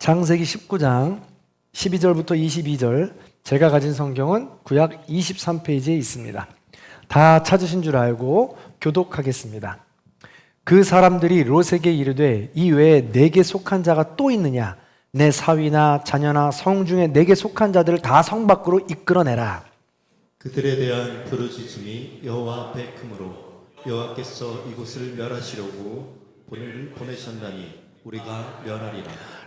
창세기 19장 12절부터 22절, 제가 가진 성경은 구약 23페이지에 있습니다. 다 찾으신 줄 알고 교독하겠습니다. 그 사람들이 롯에게 이르되 이 외에 내게 속한 자가 또 있느냐? 내 사위나 자녀나 성 중에 내게 속한 자들을 다 성 밖으로 이끌어내라. 그들에 대한 부르짖음이 여호와 앞에 크므로 여호와께서 이곳을 멸하시려고 보내셨나니 우리가 멸하리라.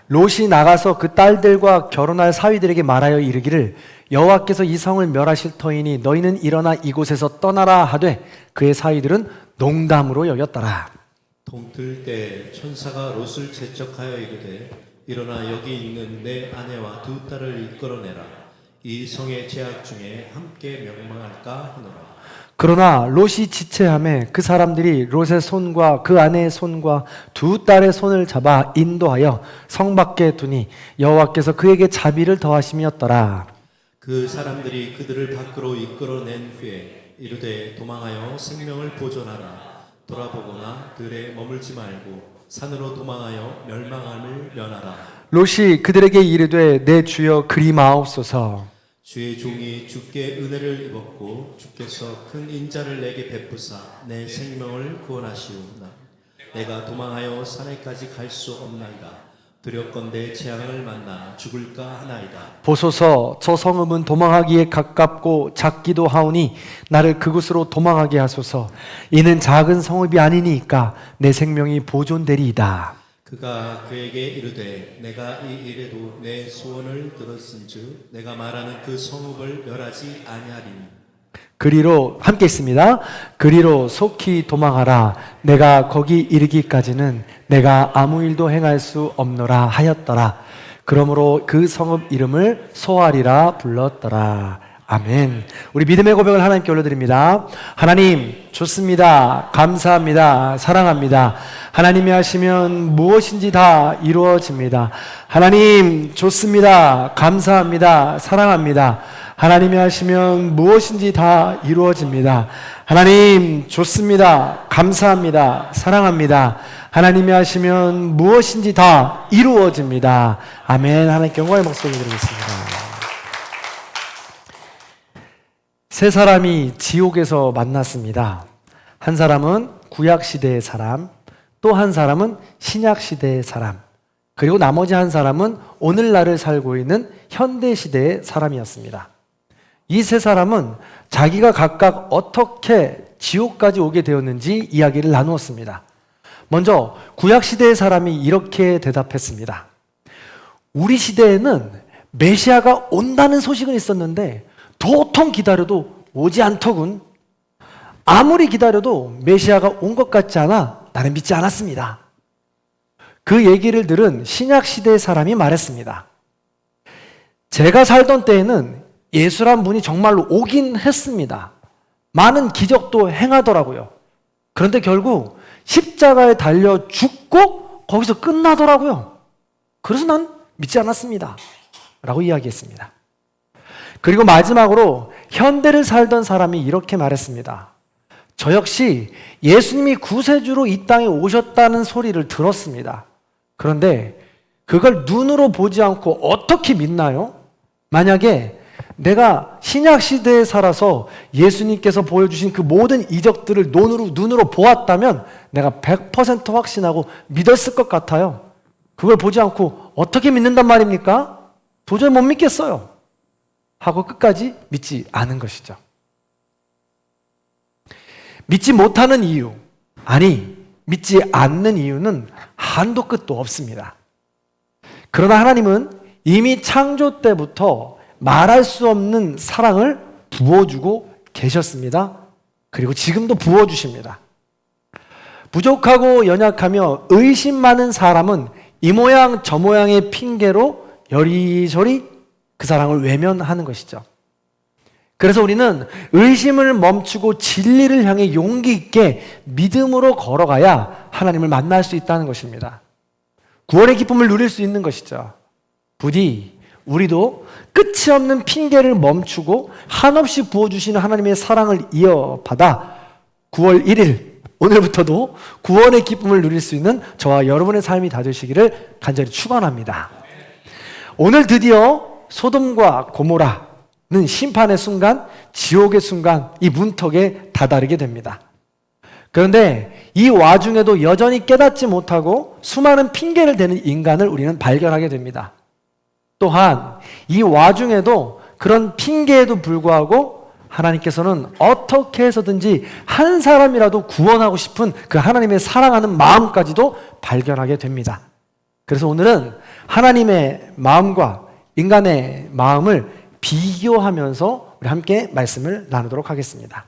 롯이 나가서 그 딸들과 결혼할 사위들에게 말하여 이르기를 여호와께서 이 성을 멸하실 터이니 너희는 일어나 이곳에서 떠나라 하되 그의 사위들은 농담으로 여겼더라. 동틀 때 천사가 롯을 재촉하여 이르되 일어나 여기 있는 내 아내와 두 딸을 이끌어내라. 이 성의 제약 중에 함께 멸망할까 하노라. 그러나 롯이 지체하매 그 사람들이 롯의 손과 그 아내의 손과 두 딸의 손을 잡아 인도하여 성 밖에 두니 여호와께서 그에게 자비를 더하심이었더라. 그 사람들이 그들을 밖으로 이끌어낸 후에 이르되 도망하여 생명을 보존하라. 돌아보거나 들에 머물지 말고 산으로 도망하여 멸망함을 면하라. 롯이 그들에게 이르되 내 주여 그리 마옵소서. 주의 종이 주께 은혜를 입었고 주께서 큰 인자를 내게 베푸사 내 생명을 구원하시오나 내가 도망하여 산에까지 갈 수 없나이다. 두렵건대 재앙을 만나 죽을까 하나이다. 보소서, 저 성읍은 도망하기에 가깝고 작기도 하오니 나를 그곳으로 도망하게 하소서. 이는 작은 성읍이 아니니까 내 생명이 보존되리이다. 그가 그에게 이르되 내가 이 일에도 내 소원을 들었은즉 내가 말하는 그 성읍을 멸하지 아니하리니. 그리로 함께 있습니다. 그리로 속히 도망하라. 내가 거기 이르기까지는 내가 아무 일도 행할 수 없노라 하였더라. 그러므로 그 성읍 이름을 소알이라 불렀더라. 아멘. 우리 믿음의 고백을 하나님께 올려드립니다. 하나님 좋습니다. 감사합니다. 사랑합니다. 하나님이 하시면 무엇인지 다 이루어집니다. 하나님 좋습니다. 감사합니다. 사랑합니다. 하나님이 하시면 무엇인지 다 이루어집니다. 하나님 좋습니다. 감사합니다. 사랑합니다. 하나님이 하시면 무엇인지 다 이루어집니다. 아멘. 하나님께 영광의 목소리 드리겠습니다. 세 사람이 지옥에서 만났습니다. 한 사람은 구약시대의 사람, 또 한 사람은 신약시대의 사람, 그리고 나머지 한 사람은 오늘날을 살고 있는 현대시대의 사람이었습니다. 이 세 사람은 자기가 각각 어떻게 지옥까지 오게 되었는지 이야기를 나누었습니다. 먼저 구약시대의 사람이 이렇게 대답했습니다. 우리 시대에는 메시아가 온다는 소식은 있었는데 도통 기다려도 오지 않더군. 아무리 기다려도 메시아가 온 것 같지 않아 나는 믿지 않았습니다. 그 얘기를 들은 신약시대의 사람이 말했습니다. 제가 살던 때에는 예수란 분이 정말로 오긴 했습니다. 많은 기적도 행하더라고요. 그런데 결국 십자가에 달려 죽고 거기서 끝나더라고요. 그래서 난 믿지 않았습니다. 라고 이야기했습니다. 그리고 마지막으로 현대를 살던 사람이 이렇게 말했습니다. 저 역시 예수님이 구세주로 이 땅에 오셨다는 소리를 들었습니다. 그런데 그걸 눈으로 보지 않고 어떻게 믿나요? 만약에 내가 신약시대에 살아서 예수님께서 보여주신 그 모든 이적들을 눈으로 보았다면 내가 100% 확신하고 믿었을 것 같아요. 그걸 보지 않고 어떻게 믿는단 말입니까? 도저히 못 믿겠어요. 하고 끝까지 믿지 않은 것이죠. 믿지 못하는 이유, 아니 믿지 않는 이유는 한도 끝도 없습니다. 그러나 하나님은 이미 창조 때부터 말할 수 없는 사랑을 부어주고 계셨습니다. 그리고 지금도 부어주십니다. 부족하고 연약하며 의심 많은 사람은 이 모양 저 모양의 핑계로 여리저리 그 사랑을 외면하는 것이죠. 그래서 우리는 의심을 멈추고 진리를 향해 용기 있게 믿음으로 걸어가야 하나님을 만날 수 있다는 것입니다. 구원의 기쁨을 누릴 수 있는 것이죠. 부디 우리도 끝이 없는 핑계를 멈추고 한없이 부어주시는 하나님의 사랑을 이어받아 9월 1일 오늘부터도 구원의 기쁨을 누릴 수 있는 저와 여러분의 삶이 다 되시기를 간절히 축원합니다. 오늘 드디어 소돔과 고모라는 심판의 순간, 지옥의 순간, 이 문턱에 다다르게 됩니다. 그런데 이 와중에도 여전히 깨닫지 못하고 수많은 핑계를 대는 인간을 우리는 발견하게 됩니다. 또한 이 와중에도 그런 핑계에도 불구하고 하나님께서는 어떻게 해서든지 한 사람이라도 구원하고 싶은 그 하나님의 사랑하는 마음까지도 발견하게 됩니다. 그래서 오늘은 하나님의 마음과 인간의 마음을 비교하면서 우리 함께 말씀을 나누도록 하겠습니다.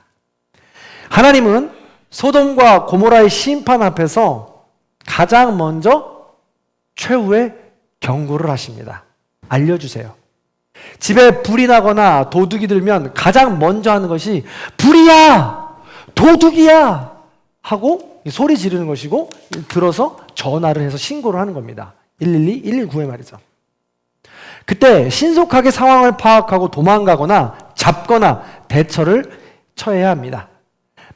하나님은 소돔과 고모라의 심판 앞에서 가장 먼저 최후의 경고를 하십니다. 알려주세요. 집에 불이 나거나 도둑이 들면 가장 먼저 하는 것이 불이야! 도둑이야! 하고 소리 지르는 것이고 들어서 전화를 해서 신고를 하는 겁니다. 112, 119에 말이죠. 그때 신속하게 상황을 파악하고 도망가거나 잡거나 대처를 처해야 합니다.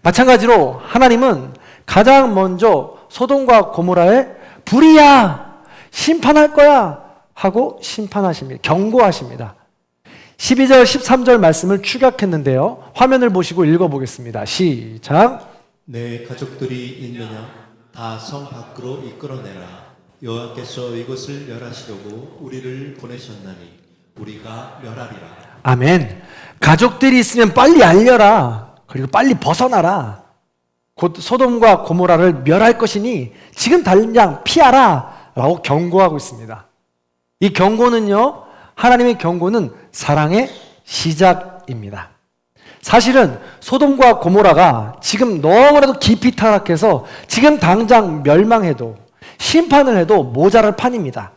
마찬가지로 하나님은 가장 먼저 소돔과 고모라에 불이야! 심판할 거야! 하고 심판하십니다. 경고하십니다. 12절, 13절 말씀을 축약했는데요. 화면을 보시고 읽어보겠습니다. 시작. 내 가족들이 있느냐? 다 성 밖으로 이끌어내라. 여호와께서 이곳을 멸하시려고 우리를 보내셨나니 우리가 멸하리라. 아멘. 가족들이 있으면 빨리 알려라. 그리고 빨리 벗어나라. 곧 소돔과 고모라를 멸할 것이니 지금 당장 피하라. 라고 경고하고 있습니다. 이 경고는요, 하나님의 경고는 사랑의 시작입니다. 사실은 소돔과 고모라가 지금 너무나도 깊이 타락해서 지금 당장 멸망해도 심판을 해도 모자랄 판입니다.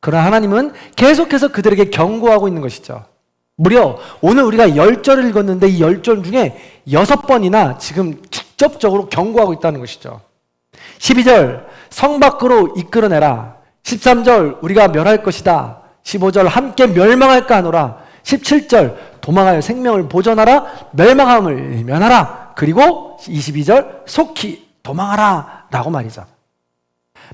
그러나 하나님은 계속해서 그들에게 경고하고 있는 것이죠. 무려 오늘 우리가 10절을 읽었는데 이 10절 중에 6번이나 지금 직접적으로 경고하고 있다는 것이죠. 12절 성 밖으로 이끌어내라. 13절 우리가 멸할 것이다. 15절 함께 멸망할까 하노라. 17절 도망하여 생명을 보존하라. 멸망함을 면하라. 그리고 22절 속히 도망하라 라고 말이죠.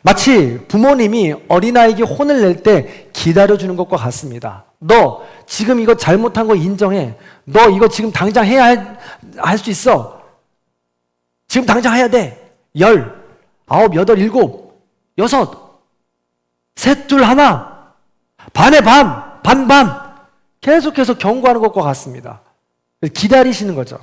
마치 부모님이 어린아이에게 혼을 낼 때 기다려주는 것과 같습니다. 너 지금 이거 잘못한 거 인정해. 너 이거 지금 당장 해야 할 수 있어. 지금 당장 해야 돼. 10, 9, 8, 7, 6, 셋, 둘, 하나, 반에 반, 반반 계속해서 경고하는 것과 같습니다. 기다리시는 거죠.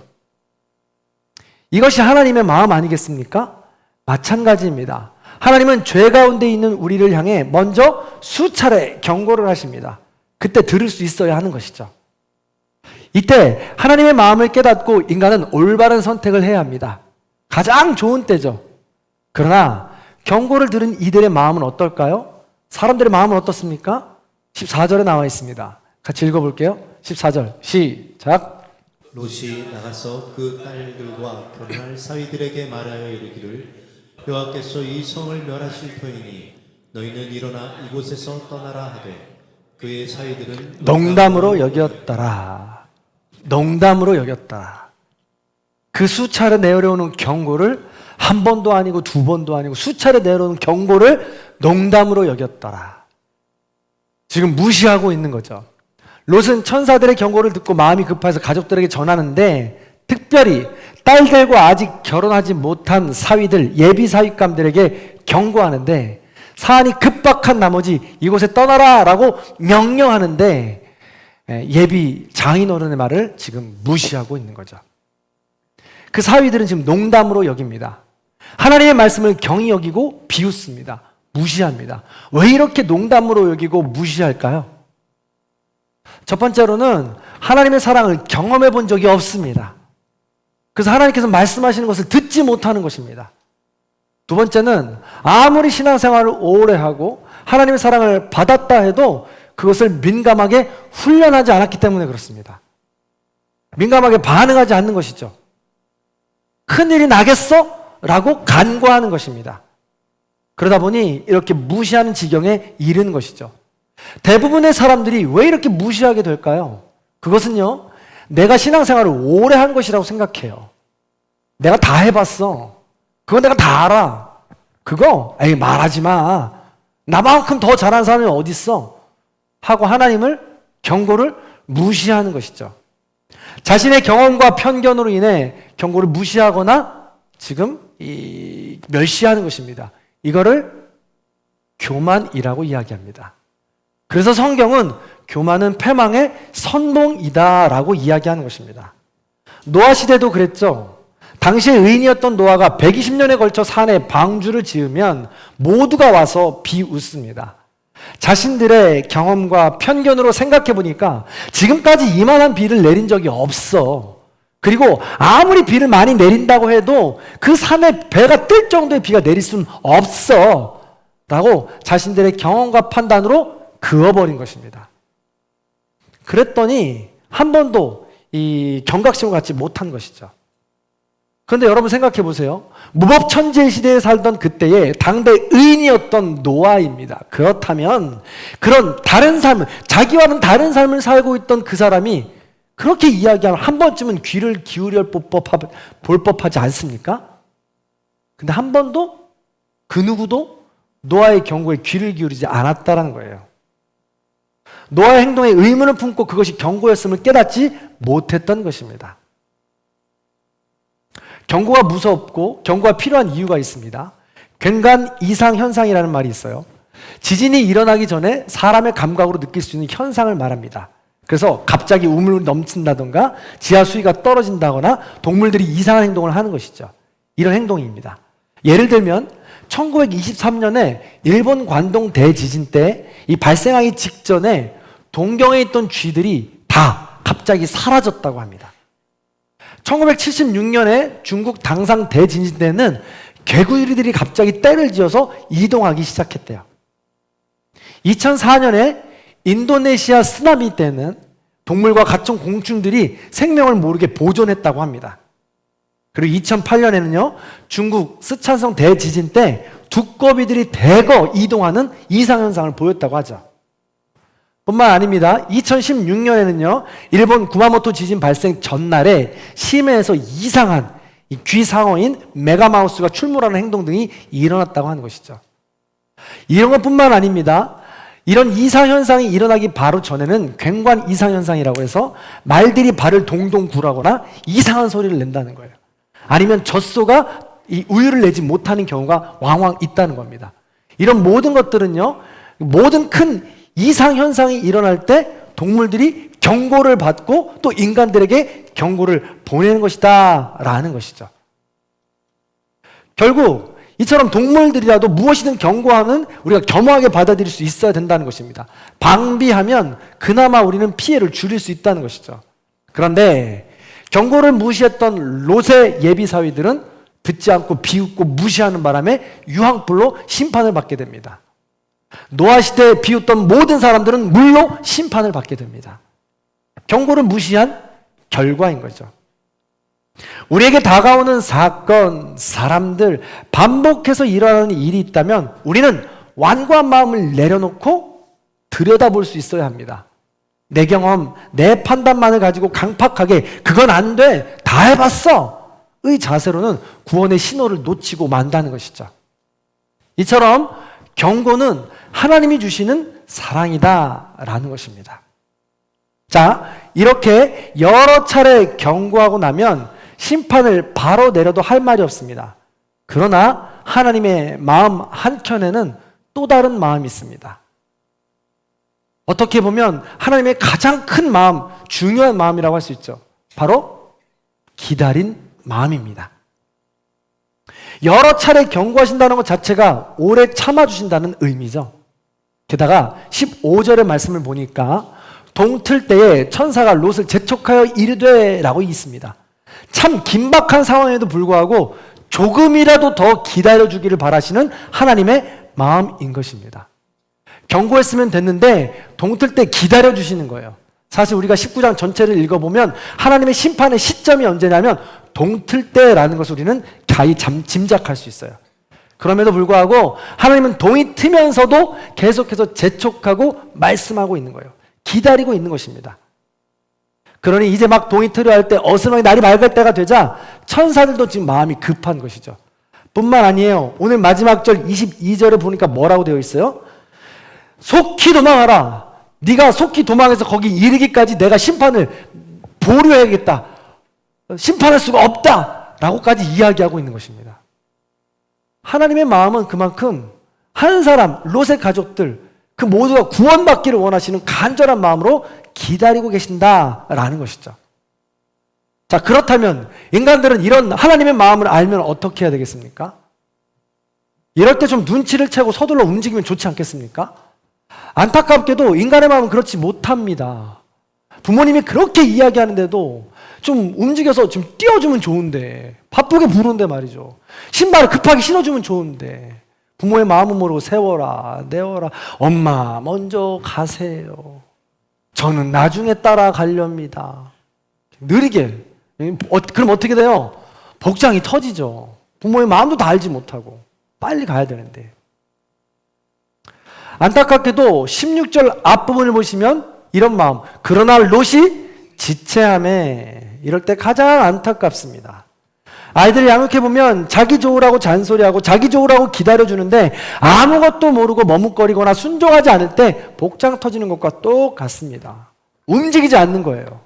이것이 하나님의 마음 아니겠습니까? 마찬가지입니다. 하나님은 죄 가운데 있는 우리를 향해 먼저 수차례 경고를 하십니다. 그때 들을 수 있어야 하는 것이죠. 이때 하나님의 마음을 깨닫고 인간은 올바른 선택을 해야 합니다. 가장 좋은 때죠. 그러나 경고를 들은 이들의 마음은 어떨까요? 사람들의 마음은 어떻습니까? 14절에 나와 있습니다. 같이 읽어볼게요. 14절 시작. 롯이 나가서 그 딸들과 결혼할 사위들에게 말하여 이르기를 여호와께서 이 성을 멸하실 터이니 너희는 일어나 이곳에서 떠나라 하되 그의 사위들은 농담으로 여겼더라. 농담으로 여겼다. 그 수차례 내려오는 경고를 한 번도 아니고 두 번도 아니고 수차례 내려오는 경고를 농담으로 여겼더라. 지금 무시하고 있는 거죠. 롯은 천사들의 경고를 듣고 마음이 급해서 가족들에게 전하는데 특별히 딸들과 아직 결혼하지 못한 사위들, 예비 사윗감들에게 경고하는데 사안이 급박한 나머지 이곳에 떠나라 라고 명령하는데 예비 장인어른의 말을 지금 무시하고 있는 거죠. 그 사위들은 지금 농담으로 여깁니다. 하나님의 말씀을 경히 여기고 비웃습니다. 무시합니다. 왜 이렇게 농담으로 여기고 무시할까요? 첫 번째로는 하나님의 사랑을 경험해 본 적이 없습니다. 그래서 하나님께서 말씀하시는 것을 듣지 못하는 것입니다. 두 번째는 아무리 신앙생활을 오래 하고 하나님의 사랑을 받았다 해도 그것을 민감하게 훈련하지 않았기 때문에 그렇습니다. 민감하게 반응하지 않는 것이죠. 큰일이 나겠어? 라고 간과하는 것입니다. 그러다 보니 이렇게 무시하는 지경에 이르는 것이죠. 대부분의 사람들이 왜 이렇게 무시하게 될까요? 그것은요, 내가 신앙생활을 오래 한 것이라고 생각해요. 내가 다 해봤어. 그거 내가 다 알아. 그거, 에이, 말하지 마. 나만큼 더 잘하는 사람이 어딨어? 하고 하나님을 경고를 무시하는 것이죠. 자신의 경험과 편견으로 인해 경고를 무시하거나 지금 멸시하는 것입니다. 이거를 교만이라고 이야기합니다. 그래서 성경은 교만은 패망의 선봉이다라고 이야기하는 것입니다. 노아 시대도 그랬죠. 당시에 의인이었던 노아가 120년에 걸쳐 산에 방주를 지으면 모두가 와서 비웃습니다. 자신들의 경험과 편견으로 생각해 보니까 지금까지 이만한 비를 내린 적이 없어. 그리고 아무리 비를 많이 내린다고 해도 그 산에 배가 뜰 정도의 비가 내릴 수는 없어. 라고 자신들의 경험과 판단으로 그어버린 것입니다. 그랬더니 한 번도 이 경각심을 갖지 못한 것이죠. 그런데 여러분 생각해 보세요. 무법천지의 시대에 살던 그때의 당대 의인이었던 노아입니다. 그렇다면 그런 다른 삶을, 자기와는 다른 삶을 살고 있던 그 사람이 그렇게 이야기하면 한 번쯤은 귀를 기울여 볼 법하지 않습니까? 근데 한 번도 그 누구도 노아의 경고에 귀를 기울이지 않았다는 거예요. 노아의 행동에 의문을 품고 그것이 경고였음을 깨닫지 못했던 것입니다. 경고가 무섭고 경고가 필요한 이유가 있습니다. 굉간 이상 현상이라는 말이 있어요. 지진이 일어나기 전에 사람의 감각으로 느낄 수 있는 현상을 말합니다. 그래서 갑자기 우물이 넘친다던가 지하 수위가 떨어진다거나 동물들이 이상한 행동을 하는 것이죠. 이런 행동입니다. 예를 들면 1923년에 일본 관동 대지진 때 이 발생하기 직전에 동경에 있던 쥐들이 다 갑자기 사라졌다고 합니다. 1976년에 중국 당상 대지진 때는 개구리들이 갑자기 떼를 지어서 이동하기 시작했대요. 2004년에 인도네시아 쓰나미 때는 동물과 각종 공충들이 생명을 모르게 보존했다고 합니다. 그리고 2008년에는요, 중국 스촨성 대지진 때 두꺼비들이 대거 이동하는 이상현상을 보였다고 하죠. 뿐만 아닙니다. 2016년에는요, 일본 구마모토 지진 발생 전날에 심해에서 이상한 이 귀상어인 메가마우스가 출몰하는 행동 등이 일어났다고 하는 것이죠. 이런 것뿐만 아닙니다. 이런 이상현상이 일어나기 바로 전에는 굉관 이상현상이라고 해서 말들이 발을 동동 구르거나 이상한 소리를 낸다는 거예요. 아니면 젖소가 이 우유를 내지 못하는 경우가 왕왕 있다는 겁니다. 이런 모든 것들은요, 모든 큰 이상현상이 일어날 때 동물들이 경고를 받고 또 인간들에게 경고를 보내는 것이다 라는 것이죠. 결국 이처럼 동물들이라도 무엇이든 경고하면 우리가 겸허하게 받아들일 수 있어야 된다는 것입니다. 방비하면 그나마 우리는 피해를 줄일 수 있다는 것이죠. 그런데 경고를 무시했던 롯의 예비사위들은 듣지 않고 비웃고 무시하는 바람에 유황불로 심판을 받게 됩니다. 노아 시대에 비웃던 모든 사람들은 물로 심판을 받게 됩니다. 경고를 무시한 결과인 거죠. 우리에게 다가오는 사건, 사람들, 반복해서 일어나는 일이 있다면 우리는 완고한 마음을 내려놓고 들여다볼 수 있어야 합니다. 내 경험, 내 판단만을 가지고 강팍하게 그건 안 돼, 다 해봤어 의 자세로는 구원의 신호를 놓치고 만다는 것이죠. 이처럼 경고는 하나님이 주시는 사랑이다라는 것입니다. 자, 이렇게 여러 차례 경고하고 나면 심판을 바로 내려도 할 말이 없습니다. 그러나 하나님의 마음 한켠에는 또 다른 마음이 있습니다. 어떻게 보면 하나님의 가장 큰 마음, 중요한 마음이라고 할 수 있죠. 바로 기다린 마음입니다. 여러 차례 경고하신다는 것 자체가 오래 참아주신다는 의미죠. 게다가 15절의 말씀을 보니까 동틀 때에 천사가 롯을 재촉하여 이르되 라고 있습니다. 참 긴박한 상황에도 불구하고 조금이라도 더 기다려주기를 바라시는 하나님의 마음인 것입니다. 경고했으면 됐는데 동틀 때 기다려주시는 거예요. 사실 우리가 19장 전체를 읽어보면 하나님의 심판의 시점이 언제냐면 동틀 때라는 것을 우리는 가히 짐작할 수 있어요. 그럼에도 불구하고 하나님은 동이 트면서도 계속해서 재촉하고 말씀하고 있는 거예요. 기다리고 있는 것입니다. 그러니 이제 막 동이 트려 할 때 어스렁이 날이 맑을 때가 되자 천사들도 지금 마음이 급한 것이죠. 뿐만 아니에요. 오늘 마지막 절 22절에 보니까 뭐라고 되어 있어요? 속히 도망하라. 네가 속히 도망해서 거기 이르기까지 내가 심판을 보류해야겠다. 심판할 수가 없다. 라고까지 이야기하고 있는 것입니다. 하나님의 마음은 그만큼 한 사람, 롯의 가족들, 그 모두가 구원받기를 원하시는 간절한 마음으로 기다리고 계신다라는 것이죠. 자, 그렇다면 인간들은 이런 하나님의 마음을 알면 어떻게 해야 되겠습니까? 이럴 때 좀 눈치를 채고 서둘러 움직이면 좋지 않겠습니까? 안타깝게도 인간의 마음은 그렇지 못합니다. 부모님이 그렇게 이야기하는데도 좀 움직여서 좀 띄워주면 좋은데, 바쁘게 부르는데 말이죠. 신발을 급하게 신어주면 좋은데, 부모의 마음은 모르고 세워라, 내워라. 엄마, 먼저 가세요. 저는 나중에 따라가렵니다. 느리게. 그럼 어떻게 돼요? 복장이 터지죠. 부모의 마음도 다 알지 못하고. 빨리 가야 되는데. 안타깝게도 16절 앞부분을 보시면 이런 마음. 그러나 롯이 지체하매. 이럴 때 가장 안타깝습니다. 아이들을 양육해보면 자기 좋으라고 잔소리하고 자기 좋으라고 기다려주는데 아무것도 모르고 머뭇거리거나 순종하지 않을 때 복장 터지는 것과 똑같습니다. 움직이지 않는 거예요.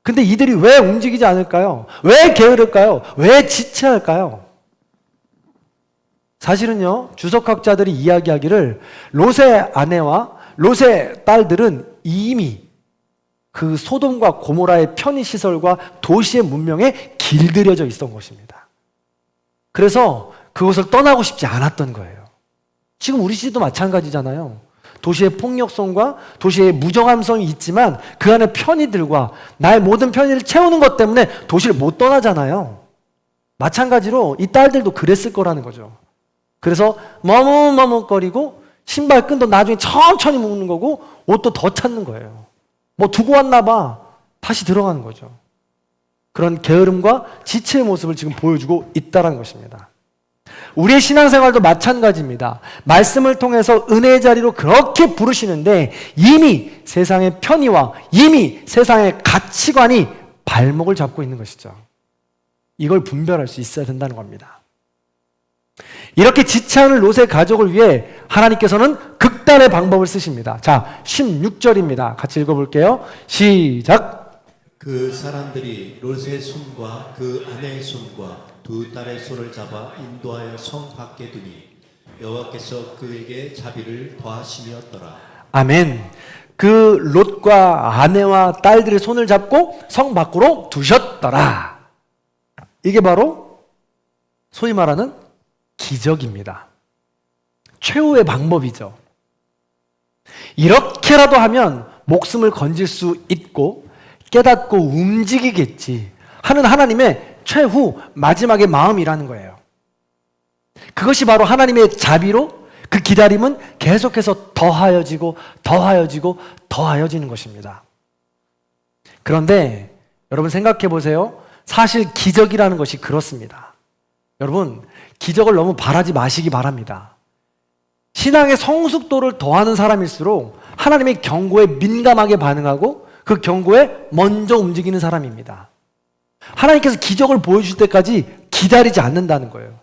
근데 이들이 왜 움직이지 않을까요? 왜 게으를까요? 왜 지체할까요? 사실은요, 주석학자들이 이야기하기를 롯의 아내와 롯의 딸들은 이미 그 소돔과 고모라의 편의시설과 도시의 문명에 길들여져 있었던 것입니다. 그래서 그곳을 떠나고 싶지 않았던 거예요. 지금 우리 시대도 마찬가지잖아요. 도시의 폭력성과 도시의 무정함성이 있지만 그 안에 편의들과 나의 모든 편의를 채우는 것 때문에 도시를 못 떠나잖아요. 마찬가지로 이 딸들도 그랬을 거라는 거죠. 그래서 머뭇머뭇거리고 신발끈도 나중에 천천히 묶는 거고 옷도 더 찾는 거예요. 뭐 두고 왔나 봐. 다시 들어가는 거죠. 그런 게으름과 지체의 모습을 지금 보여주고 있다는 것입니다. 우리의 신앙생활도 마찬가지입니다. 말씀을 통해서 은혜의 자리로 그렇게 부르시는데 이미 세상의 편의와 이미 세상의 가치관이 발목을 잡고 있는 것이죠. 이걸 분별할 수 있어야 된다는 겁니다. 이렇게 지체하는 롯의 가족을 위해 하나님께서는 극단의 방법을 쓰십니다. 자, 16절입니다. 같이 읽어볼게요. 시작. 그 사람들이 롯의 손과 그 아내의 손과 두 딸의 손을 잡아 인도하여 성 밖에 두니 여호와께서 그에게 자비를 더하심이었더라. 아멘. 그 롯과 아내와 딸들의 손을 잡고 성 밖으로 두셨더라. 이게 바로 소위 말하는 기적입니다. 최후의 방법이죠. 이렇게라도 하면 목숨을 건질 수 있고 깨닫고 움직이겠지 하는 하나님의 최후 마지막의 마음이라는 거예요. 그것이 바로 하나님의 자비로 그 기다림은 계속해서 더하여지고 더하여지고 더하여지는 것입니다. 그런데 여러분 생각해 보세요. 사실 기적이라는 것이 그렇습니다. 여러분 기적을 너무 바라지 마시기 바랍니다. 신앙의 성숙도를 더하는 사람일수록 하나님의 경고에 민감하게 반응하고 그 경고에 먼저 움직이는 사람입니다. 하나님께서 기적을 보여주실 때까지 기다리지 않는다는 거예요.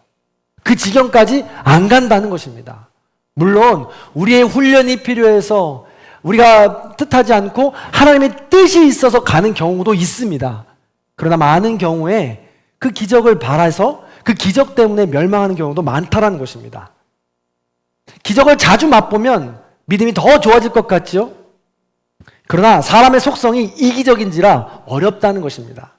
그 지경까지 안 간다는 것입니다. 물론 우리의 훈련이 필요해서 우리가 뜻하지 않고 하나님의 뜻이 있어서 가는 경우도 있습니다. 그러나 많은 경우에 그 기적을 바라서 그 기적 때문에 멸망하는 경우도 많다라는 것입니다. 기적을 자주 맛보면 믿음이 더 좋아질 것 같죠? 그러나 사람의 속성이 이기적인지라 어렵다는 것입니다.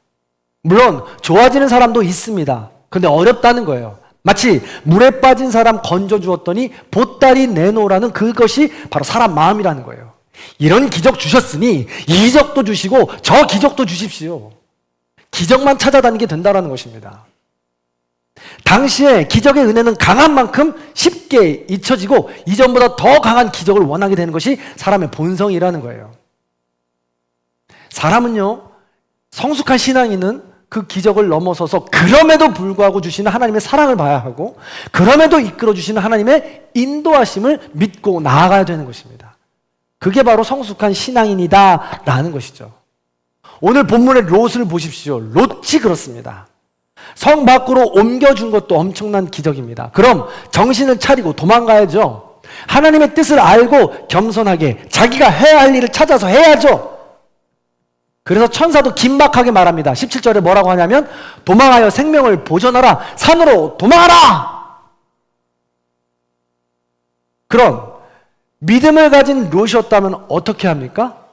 물론 좋아지는 사람도 있습니다. 그런데 어렵다는 거예요. 마치 물에 빠진 사람 건져주었더니 보따리 내놓으라는 그것이 바로 사람 마음이라는 거예요. 이런 기적 주셨으니 이 기적도 주시고 저 기적도 주십시오. 기적만 찾아다니게 된다는 것입니다. 당시에 기적의 은혜는 강한 만큼 쉽게 잊혀지고 이전보다 더 강한 기적을 원하게 되는 것이 사람의 본성이라는 거예요. 사람은요, 성숙한 신앙인은 그 기적을 넘어서서 그럼에도 불구하고 주시는 하나님의 사랑을 봐야 하고 그럼에도 이끌어 주시는 하나님의 인도하심을 믿고 나아가야 되는 것입니다. 그게 바로 성숙한 신앙인이다 라는 것이죠. 오늘 본문의 롯을 보십시오. 롯이 그렇습니다. 성 밖으로 옮겨준 것도 엄청난 기적입니다. 그럼 정신을 차리고 도망가야죠. 하나님의 뜻을 알고 겸손하게 자기가 해야 할 일을 찾아서 해야죠. 그래서 천사도 긴박하게 말합니다. 17절에 뭐라고 하냐면 도망하여 생명을 보존하라. 산으로 도망하라. 그럼 믿음을 가진 롯이었다면 어떻게 합니까?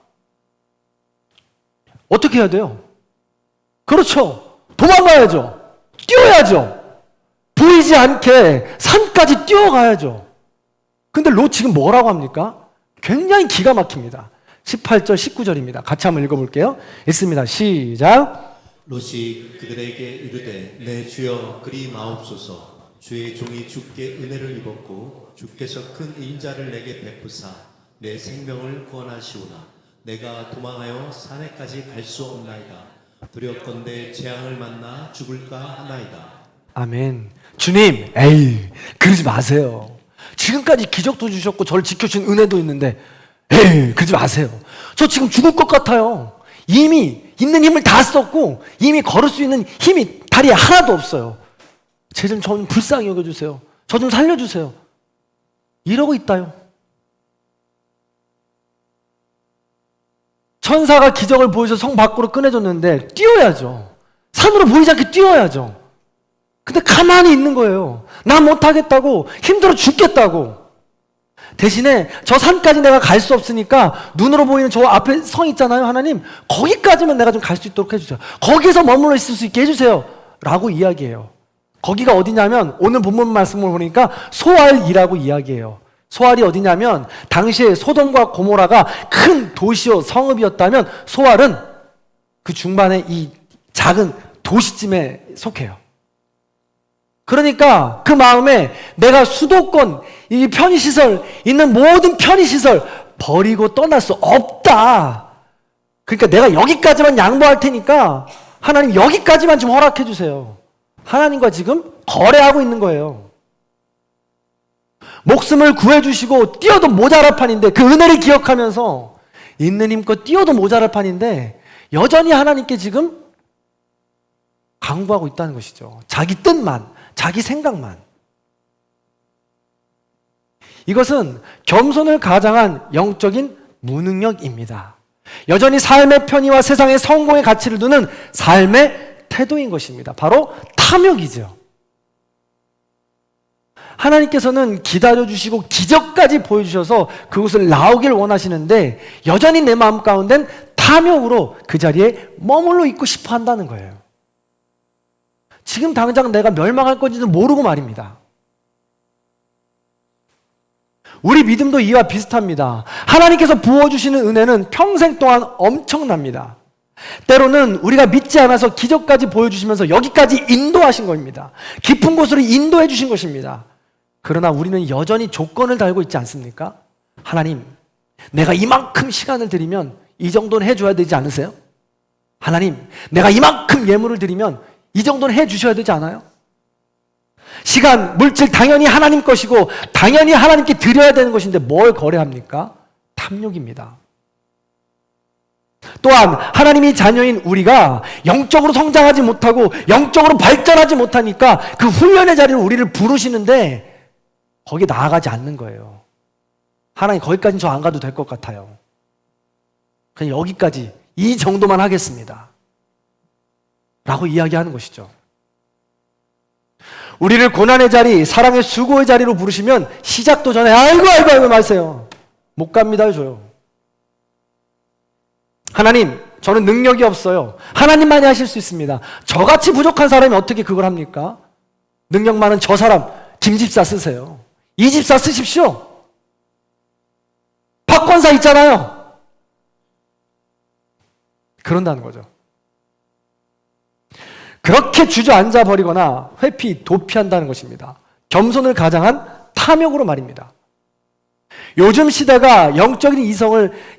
어떻게 해야 돼요? 그렇죠. 도망가야죠. 뛰어야죠. 보이지 않게 산까지 뛰어가야죠. 근데 롯 지금 뭐라고 합니까? 굉장히 기가 막힙니다. 18절, 19절입니다. 같이 한번 읽어볼게요. 읽습니다. 시작. 롯이 그들에게 이르되 내 주여 그리 마옵소서. 주의 종이 주께 은혜를 입었고 주께서 큰 인자를 내게 베푸사 내 생명을 구원하시오나 내가 도망하여 산에까지 갈 수 없나이다. 두렵건대 재앙을 만나 죽을까 하나이다. 아멘. 주님, 에이, 그러지 마세요. 지금까지 기적도 주셨고 저를 지켜주신 은혜도 있는데 에이, 그러지 마세요. 저 지금 죽을 것 같아요. 이미 있는 힘을 다 썼고 이미 걸을 수 있는 힘이 다리에 하나도 없어요. 저 좀 불쌍히 여겨주세요. 저 좀 살려주세요. 이러고 있다요. 천사가 기적을 보여서 성 밖으로 꺼내줬는데 뛰어야죠. 산으로 보이지 않게 뛰어야죠. 근데 가만히 있는 거예요. 나 못하겠다고, 힘들어 죽겠다고. 대신에 저 산까지 내가 갈 수 없으니까 눈으로 보이는 저 앞에 성 있잖아요. 하나님, 거기까지만 내가 좀 갈 수 있도록 해주세요. 거기서 머물러 있을 수 있게 해주세요. 라고 이야기해요. 거기가 어디냐면 오늘 본문 말씀을 보니까 소알이라고 이야기해요. 소알이 어디냐면 당시에 소돔과 고모라가 큰 도시요 성읍이었다면 소알은 그 중반에 이 작은 도시쯤에 속해요. 그러니까 그 마음에 내가 수도권, 이 편의시설, 있는 모든 편의시설 버리고 떠날 수 없다. 그러니까 내가 여기까지만 양보할 테니까 하나님 여기까지만 좀 허락해 주세요. 하나님과 지금 거래하고 있는 거예요. 목숨을 구해주시고 뛰어도 모자랄 판인데 그 은혜를 기억하면서 있는 힘껏 뛰어도 모자랄 판인데 여전히 하나님께 지금 강구하고 있다는 것이죠. 자기 뜻만, 자기 생각만. 이것은 겸손을 가장한 영적인 무능력입니다. 여전히 삶의 편의와 세상의 성공의 가치를 두는 삶의 태도인 것입니다. 바로 탐욕이죠. 하나님께서는 기다려주시고 기적까지 보여주셔서 그곳을 나오길 원하시는데 여전히 내 마음 가운데는 탐욕으로 그 자리에 머물러 있고 싶어 한다는 거예요. 지금 당장 내가 멸망할 건지도 모르고 말입니다. 우리 믿음도 이와 비슷합니다. 하나님께서 부어주시는 은혜는 평생 동안 엄청납니다. 때로는 우리가 믿지 않아서 기적까지 보여주시면서 여기까지 인도하신 겁니다. 깊은 곳으로 인도해 주신 것입니다. 그러나 우리는 여전히 조건을 달고 있지 않습니까? 하나님, 내가 이만큼 시간을 드리면 이 정도는 해줘야 되지 않으세요? 하나님, 내가 이만큼 예물을 드리면 이 정도는 해주셔야 되지 않아요? 시간, 물질 당연히 하나님 것이고 당연히 하나님께 드려야 되는 것인데 뭘 거래합니까? 탐욕입니다. 또한 하나님이 자녀인 우리가 영적으로 성장하지 못하고 영적으로 발전하지 못하니까 그 훈련의 자리로 우리를 부르시는데 거기에 나아가지 않는 거예요. 하나님 거기까지는 저 안 가도 될 것 같아요. 그냥 여기까지 이 정도만 하겠습니다. 라고 이야기하는 것이죠. 우리를 고난의 자리, 사랑의 수고의 자리로 부르시면 시작도 전에 아이고 마세요. 못 갑니다 저요. 하나님, 저는 능력이 없어요. 하나님만이 하실 수 있습니다. 저같이 부족한 사람이 어떻게 그걸 합니까? 능력 많은 저 사람, 김 집사 쓰세요. 이 집사 쓰십시오. 박권사 있잖아요. 그런다는 거죠. 그렇게 주저앉아 버리거나 회피, 도피한다는 것입니다. 겸손을 가장한 탐욕으로 말입니다. 요즘 시대가 영적인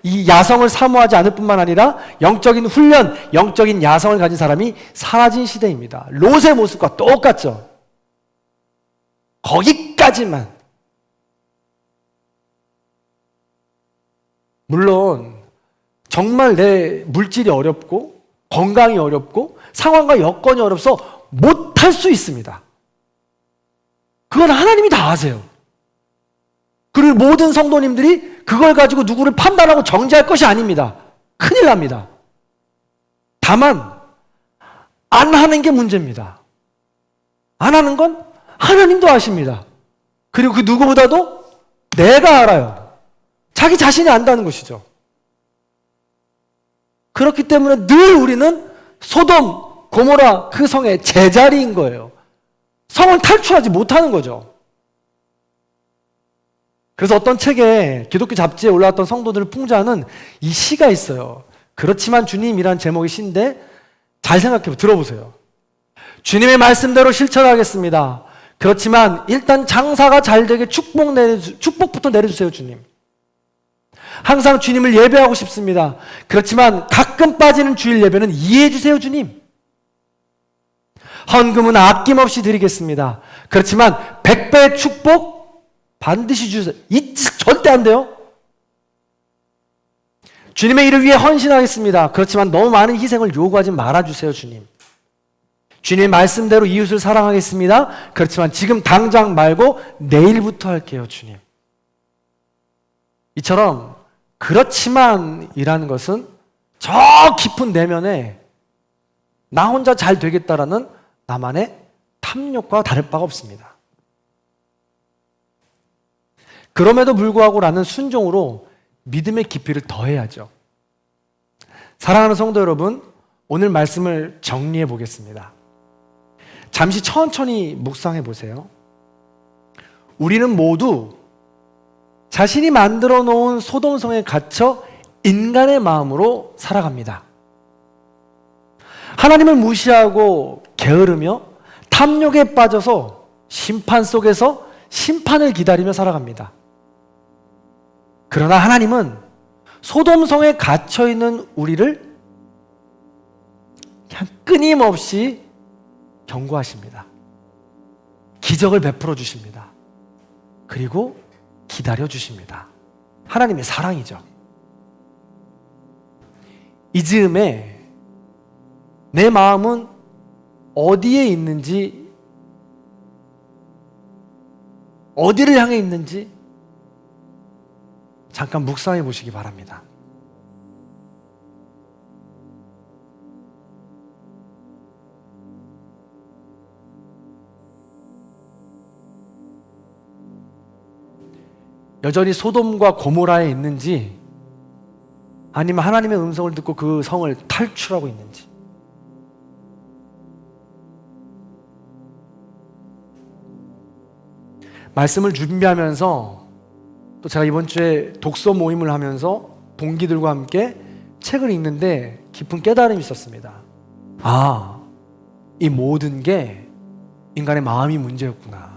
이 야성을 사모하지 않을 뿐만 아니라 영적인 훈련, 영적인 야성을 가진 사람이 사라진 시대입니다. 롯의 모습과 똑같죠. 거기까지만. 물론 정말 내 물질이 어렵고 건강이 어렵고 상황과 여건이 어려서 못할 수 있습니다. 그건 하나님이 다 아세요. 그리고 모든 성도님들이 그걸 가지고 누구를 판단하고 정죄할 것이 아닙니다. 큰일 납니다. 다만 안 하는 게 문제입니다. 안 하는 건 하나님도 아십니다. 그리고 그 누구보다도 내가 알아요. 자기 자신이 안다는 것이죠. 그렇기 때문에 늘 우리는 소돔, 고모라 그 성의 제자리인 거예요. 성을 탈출하지 못하는 거죠. 그래서 어떤 책에 기독교 잡지에 올라왔던 성도들을 풍자하는 이 시가 있어요. 그렇지만 주님이란 제목의 시인데 잘 생각해 들어보세요. 주님의 말씀대로 실천하겠습니다. 그렇지만 일단 장사가 잘 되게 축복부터 내려주세요, 주님. 항상 주님을 예배하고 싶습니다. 그렇지만 가끔 빠지는 주일 예배는 이해해 주세요, 주님. 헌금은 아낌없이 드리겠습니다. 그렇지만 100배의 축복 반드시 주세요. 절대 안 돼요. 주님의 일을 위해 헌신하겠습니다. 그렇지만 너무 많은 희생을 요구하지 말아주세요, 주님. 주님의 말씀대로 이웃을 사랑하겠습니다. 그렇지만 지금 당장 말고 내일부터 할게요, 주님. 이처럼 그렇지만 이라는 것은 저 깊은 내면에 나 혼자 잘 되겠다라는 나만의 탐욕과 다를 바가 없습니다. 그럼에도 불구하고 라는 순종으로 믿음의 깊이를 더해야죠. 사랑하는 성도 여러분, 오늘 말씀을 정리해 보겠습니다. 잠시 천천히 묵상해 보세요. 우리는 모두 자신이 만들어 놓은 소돔성에 갇혀 인간의 마음으로 살아갑니다. 하나님을 무시하고 게으르며 탐욕에 빠져서 심판 속에서 심판을 기다리며 살아갑니다. 그러나 하나님은 소돔성에 갇혀 있는 우리를 그냥 끊임없이 경고하십니다. 기적을 베풀어 주십니다. 그리고 기다려 주십니다. 하나님의 사랑이죠. 이 즈음에 내 마음은 어디에 있는지, 어디를 향해 있는지 잠깐 묵상해 보시기 바랍니다. 여전히 소돔과 고모라에 있는지, 아니면 하나님의 음성을 듣고 그 성을 탈출하고 있는지. 말씀을 준비하면서 또 제가 이번 주에 독서 모임을 하면서 동기들과 함께 책을 읽는데 깊은 깨달음이 있었습니다. 아, 이 모든 게 인간의 마음이 문제였구나.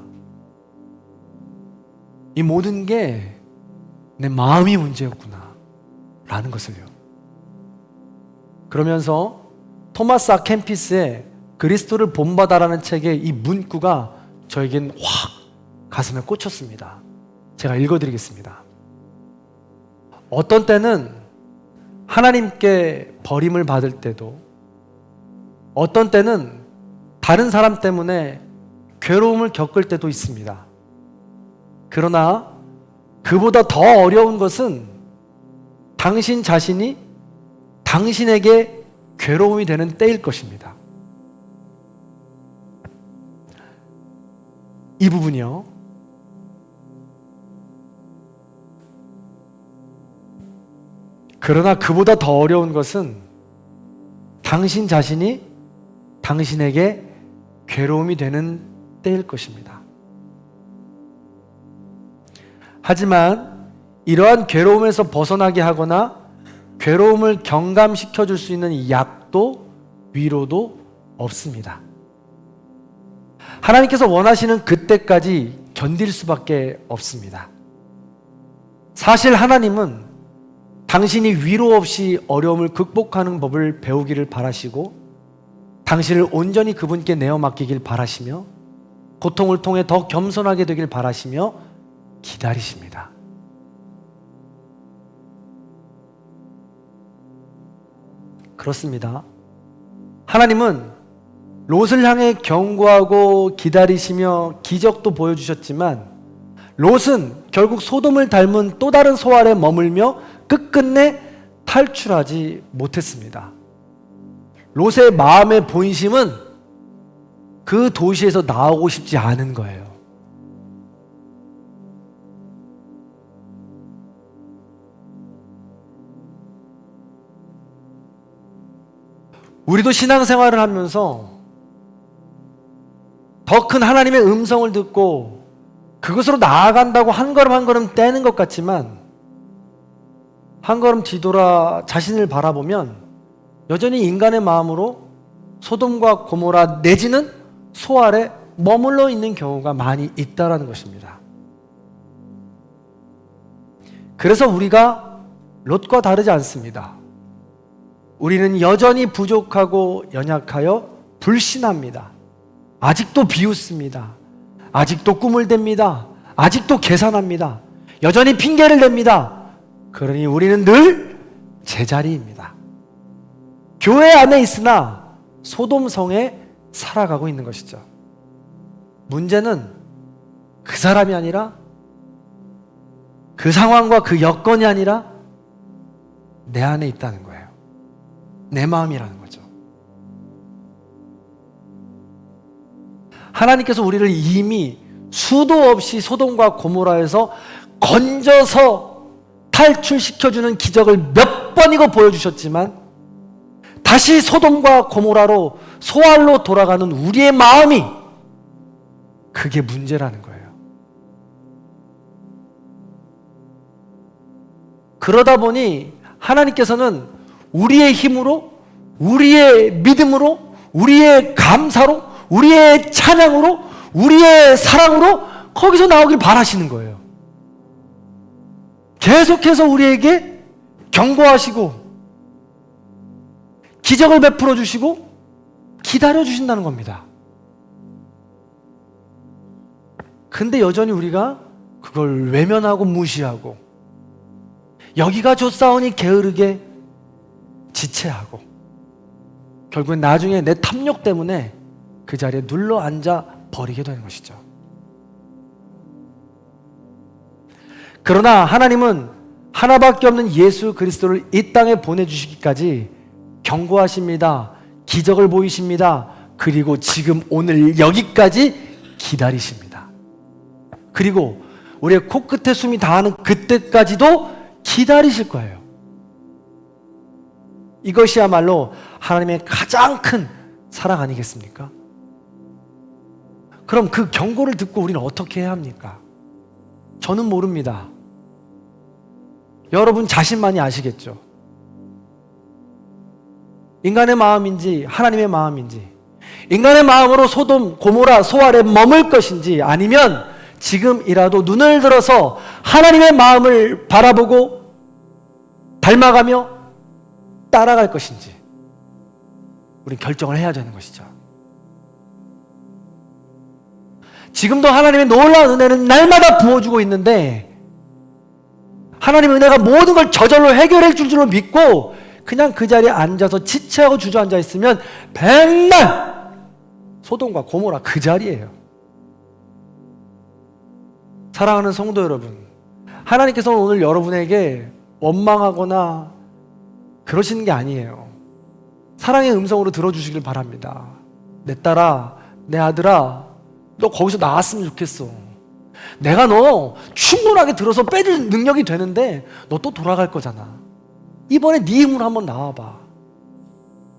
이 모든 게 내 마음이 문제였구나 라는 것을요. 그러면서 토마스 아 캠피스의 그리스도를 본받아라는 책의 이 문구가 저에겐 확 가슴에 꽂혔습니다. 제가 읽어드리겠습니다. 어떤 때는 하나님께 버림을 받을 때도, 어떤 때는 다른 사람 때문에 괴로움을 겪을 때도 있습니다. 그러나 그보다 더 어려운 것은 당신 자신이 당신에게 괴로움이 되는 때일 것입니다. 이 부분이요. 그러나 그보다 더 어려운 것은 당신 자신이 당신에게 괴로움이 되는 때일 것입니다. 하지만 이러한 괴로움에서 벗어나게 하거나 괴로움을 경감시켜 줄 수 있는 약도 위로도 없습니다. 하나님께서 원하시는 그때까지 견딜 수밖에 없습니다. 사실 하나님은 당신이 위로 없이 어려움을 극복하는 법을 배우기를 바라시고 당신을 온전히 그분께 내어 맡기길 바라시며 고통을 통해 더 겸손하게 되길 바라시며 기다리십니다. 그렇습니다. 하나님은 롯을 향해 경고하고 기다리시며 기적도 보여주셨지만 롯은 결국 소돔을 닮은 또 다른 소알에 머물며 끝끝내 탈출하지 못했습니다. 롯의 마음의 본심은 그 도시에서 나오고 싶지 않은 거예요. 우리도 신앙생활을 하면서 더 큰 하나님의 음성을 듣고 그것으로 나아간다고 한 걸음 한 걸음 떼는 것 같지만 한 걸음 뒤돌아 자신을 바라보면 여전히 인간의 마음으로 소돔과 고모라 내지는 소알에 머물러 있는 경우가 많이 있다라는 것입니다. 그래서 우리가 롯과 다르지 않습니다. 우리는 여전히 부족하고 연약하여 불신합니다. 아직도 비웃습니다. 아직도 꿈을 댑니다. 아직도 계산합니다. 여전히 핑계를 댑니다. 그러니 우리는 늘 제자리입니다. 교회 안에 있으나 소돔성에 살아가고 있는 것이죠. 문제는 그 사람이 아니라 그 상황과 그 여건이 아니라 내 안에 있다는 거예요. 내 마음이라는 거죠. 하나님께서 우리를 이미 수도 없이 소돔과 고모라에서 건져서 탈출시켜주는 기적을 몇 번이고 보여주셨지만 다시 소돔과 고모라로 소알로 돌아가는 우리의 마음이 그게 문제라는 거예요. 그러다 보니 하나님께서는 우리의 힘으로, 우리의 믿음으로, 우리의 감사로, 우리의 찬양으로, 우리의 사랑으로 거기서 나오길 바라시는 거예요. 계속해서 우리에게 경고하시고 기적을 베풀어 주시고 기다려 주신다는 겁니다. 근데 여전히 우리가 그걸 외면하고 무시하고 여기가 좋사오니 게으르게 지체하고 결국엔 나중에 내 탐욕 때문에 그 자리에 눌러 앉아 버리게 되는 것이죠. 그러나 하나님은 하나밖에 없는 예수 그리스도를 이 땅에 보내주시기까지 경고하십니다. 기적을 보이십니다. 그리고 지금 오늘 여기까지 기다리십니다. 그리고 우리의 코끝에 숨이 닿는 그때까지도 기다리실 거예요. 이것이야말로 하나님의 가장 큰 사랑 아니겠습니까? 그럼 그 경고를 듣고 우리는 어떻게 해야 합니까? 저는 모릅니다. 여러분 자신만이 아시겠죠? 인간의 마음인지 하나님의 마음인지, 인간의 마음으로 소돔, 고모라, 소알에 머물 것인지, 아니면 지금이라도 눈을 들어서 하나님의 마음을 바라보고 닮아가며 따라갈 것인지 우린 결정을 해야 되는 것이죠. 지금도 하나님의 놀라운 은혜는 날마다 부어주고 있는데 하나님의 은혜가 모든 걸 저절로 해결해 줄 줄로 믿고 그냥 그 자리에 앉아서 지체하고 주저앉아 있으면 맨날 소돔과 고모라 그 자리예요. 사랑하는 성도 여러분, 하나님께서는 오늘 여러분에게 원망하거나 그러시는 게 아니에요. 사랑의 음성으로 들어주시길 바랍니다. 내 딸아, 내 아들아, 너 거기서 나왔으면 좋겠어. 내가 너 충분하게 들어서 빼줄 능력이 되는데 너 또 돌아갈 거잖아. 이번에 네 힘으로 한번 나와봐.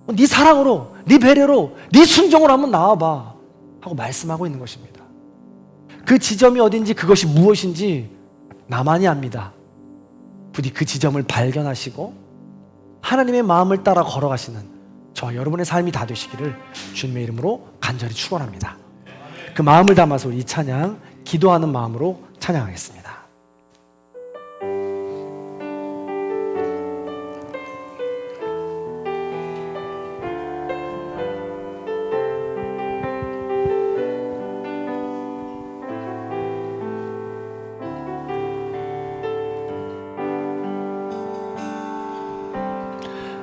네 사랑으로, 네 배려로, 네 순종으로 한번 나와봐 하고 말씀하고 있는 것입니다. 그 지점이 어딘지, 그것이 무엇인지 나만이 압니다. 부디 그 지점을 발견하시고 하나님의 마음을 따라 걸어가시는 저 여러분의 삶이 다 되시기를 주님의 이름으로 간절히 축원합니다. 그 마음을 담아서 이 찬양, 기도하는 마음으로 찬양하겠습니다.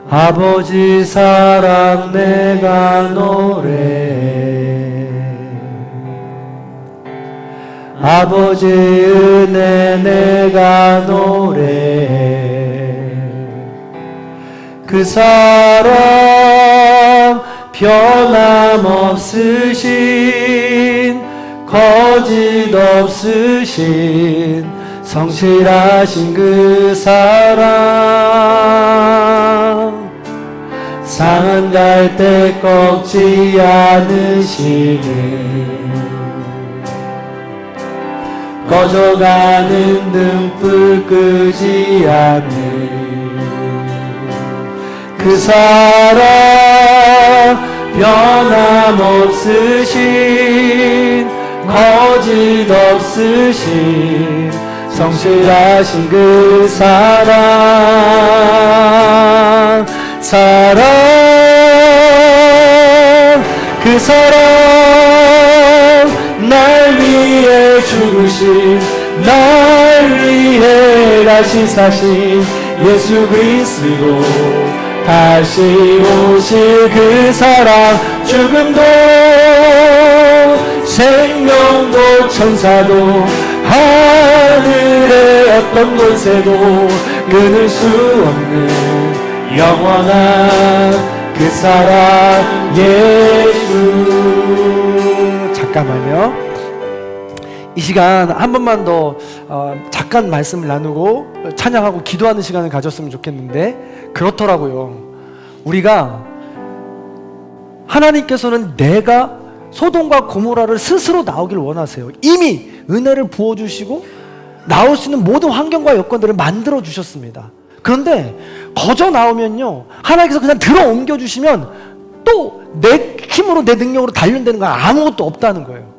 아버지 사랑 내가 노래해, 아버지의 은혜 내가 노래해. 그 사랑 변함없으신 거짓 없으신 성실하신 그 사랑 상한 갈대 꺾지 않으시는 꺼져가는 등불 끄지 않는 그 사랑 변함없으신 거짓 없으신 성실하신 그 사랑 그 사랑 날 위해 죽으신 날 위해 다시 사신 예수 그리스도 다시 오실 그 사랑 죽음도 생명도 천사도 하늘의 어떤 권세도 끊을 수 없는 영원한 그 사랑 예수. 잠깐만요. 이 시간 한 번만 더 잠깐 말씀을 나누고 찬양하고 기도하는 시간을 가졌으면 좋겠는데 그렇더라고요. 우리가 하나님께서는 내가 소돔과 고모라를 스스로 나오기를 원하세요. 이미 은혜를 부어주시고 나올 수 있는 모든 환경과 여건들을 만들어 주셨습니다. 그런데 거저 나오면요, 하나님께서 그냥 들어 옮겨 주시면 또 내 힘으로 내 능력으로 단련되는 건 아무것도 없다는 거예요.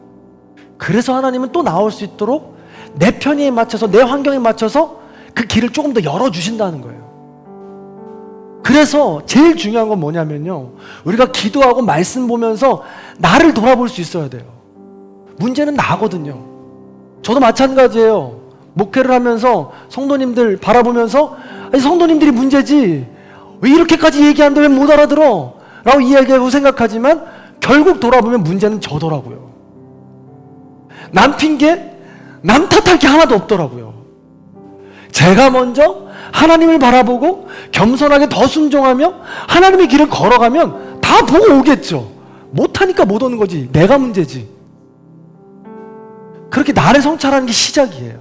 그래서 하나님은 또 나올 수 있도록 내 편의에 맞춰서 내 환경에 맞춰서 그 길을 조금 더 열어주신다는 거예요. 그래서 제일 중요한 건 뭐냐면요, 우리가 기도하고 말씀 보면서 나를 돌아볼 수 있어야 돼요. 문제는 나거든요. 저도 마찬가지예요. 목회를 하면서 성도님들 바라보면서 아니, 성도님들이 문제지 왜 이렇게까지 얘기하는데 왜 못 알아들어? 라고 이야기하고 생각하지만 결국 돌아보면 문제는 저더라고요. 남 핑계, 남 탓할 게 하나도 없더라고요. 제가 먼저 하나님을 바라보고 겸손하게 더 순종하며 하나님의 길을 걸어가면 다 보고 오겠죠. 못하니까 못 오는 거지. 내가 문제지. 그렇게 나를 성찰하는 게 시작이에요.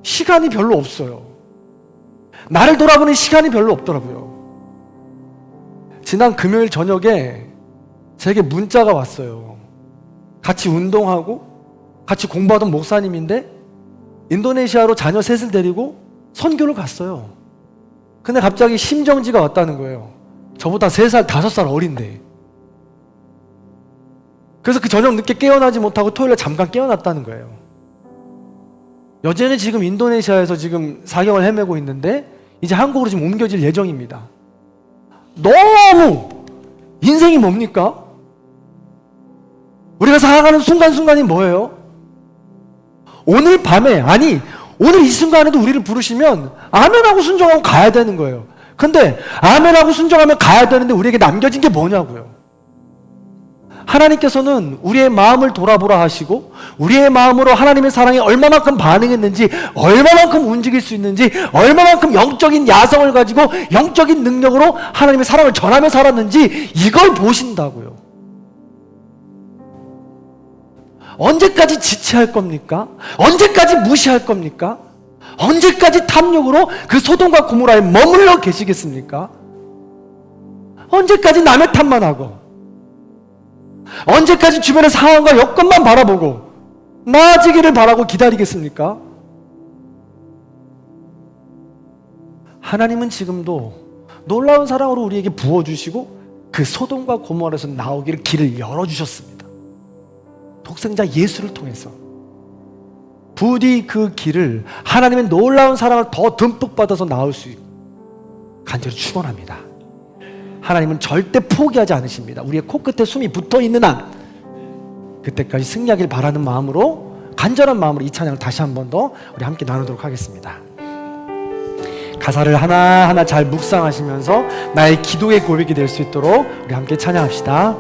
시간이 별로 없어요. 나를 돌아보는 시간이 별로 없더라고요. 지난 금요일 저녁에 제게 문자가 왔어요. 같이 운동하고 같이 공부하던 목사님인데 인도네시아로 자녀 셋을 데리고 선교를 갔어요. 근데 갑자기 심정지가 왔다는 거예요. 저보다 3살, 5살 어린데. 그래서 그 저녁 늦게 깨어나지 못하고 토요일에 잠깐 깨어났다는 거예요. 여전히 지금 인도네시아에서 지금 4개월 헤매고 있는데 이제 한국으로 지금 옮겨질 예정입니다. 너무 인생이 뭡니까? 우리가 살아가는 순간순간이 뭐예요? 오늘 밤에, 아니 오늘 이 순간에도 우리를 부르시면 아멘하고 순종하고 가야 되는 거예요. 근데 아멘하고 순종하면 가야 되는데 우리에게 남겨진 게 뭐냐고요. 하나님께서는 우리의 마음을 돌아보라 하시고 우리의 마음으로 하나님의 사랑에 얼마만큼 반응했는지, 얼마만큼 움직일 수 있는지, 얼마만큼 영적인 야성을 가지고 영적인 능력으로 하나님의 사랑을 전하며 살았는지 이걸 보신다고요. 언제까지 지체할 겁니까? 언제까지 무시할 겁니까? 언제까지 탐욕으로 그 소돔과 고모라에 머물러 계시겠습니까? 언제까지 남의 탓만 하고, 언제까지 주변의 상황과 여건만 바라보고 나아지기를 바라고 기다리겠습니까? 하나님은 지금도 놀라운 사랑으로 우리에게 부어주시고 그 소돔과 고모라에서 나오기를 길을 열어주셨습니다. 독생자 예수를 통해서 부디 그 길을 하나님의 놀라운 사랑을 더 듬뿍 받아서 나올 수 있고 간절히 축원합니다. 하나님은 절대 포기하지 않으십니다. 우리의 코끝에 숨이 붙어있는 한 그때까지 승리하길 바라는 마음으로, 간절한 마음으로 이 찬양을 다시 한 번 더 우리 함께 나누도록 하겠습니다. 가사를 하나하나 잘 묵상하시면서 나의 기도의 고백이 될 수 있도록 우리 함께 찬양합시다.